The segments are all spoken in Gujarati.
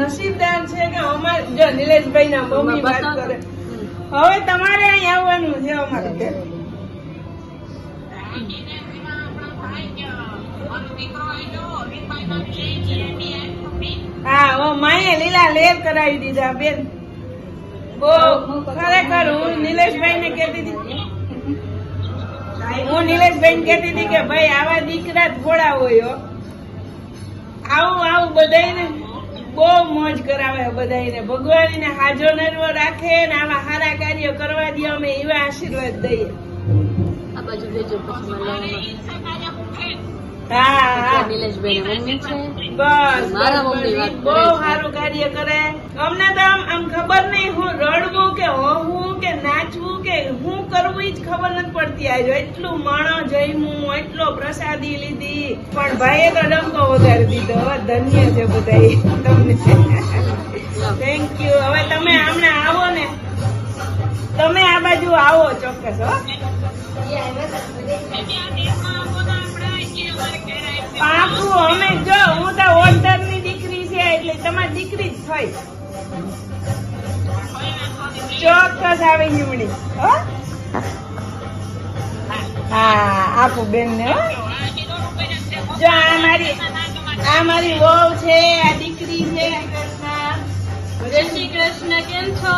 નસીબદાર છે કે અમારે જો નિલેશભાઈ ના મમ્મી વાત કરે. હવે તમારે અહીં આવવાનું છે અમારે ઘરે. હા માએ લીલા લેર કરાવી દીધા બેન. બહુ ખરેખર હું નિલેશભાઈ ને કહેતી હતી કે ભાઈ આવા દીકરા થોડા હોય. આવું બધાને બહુ મોજ કરાવે. બધાને ભગવાન ને હાજો નરવો રાખે ને આવા સારા કાર્યો કરવા દે. અમે એવા આશીર્વાદ દઈએ. આ બાજુ લેજો પછી હા નિલેશભાઈ મમ્મી છે બસ મારા મમ્મી વાત બહુ સારું કાર્ય કરે. અમને તો આમ ખબર નહીં હું રડવું કે હોવું કે નાચવું કે હું કરવું જ ખબર નથી પડતી. આજો એટલું માણો જઈમું, એટલો પ્રસાદી લીધી, પણ ભાઈએ તો ડંકો વગાડી દીધો. હવે ધન્ય છે બધા તમને. Thank you. હવે તમે હમણાં આવો ને, તમે આ બાજુ આવો ચોક્કસ. હો પાકું. અમે જો હું તો ઓર્ડર ની દીકરી છે એટલે તમારી દીકરી જ થઈ. ચોક્કસ આવી નીમડી. હા આપું બેન ને. જો આ મારી વહુ છે, આ દીકરી છે. જય શ્રી કૃષ્ણ. કેમ છો?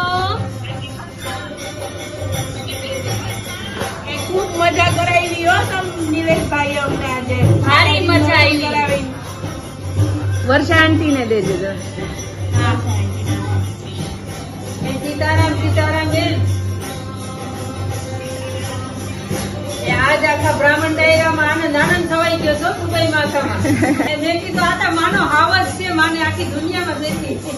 ખૂબ મજા કરાવી હો તમે નિલેશભાઈ અમને આજે. સારી મજા આવી. વર્ષા આંટી ને દેજો. સીતારામ બેન. આજ આખા બ્રાહ્મણ ડાયરામાં આનંદ થવાઈ ગયો છો સુબાઈ માતામાં. મેં કીધું આ તો માનો હાવસ છે, માને આખી દુનિયામાં બેઠી છે.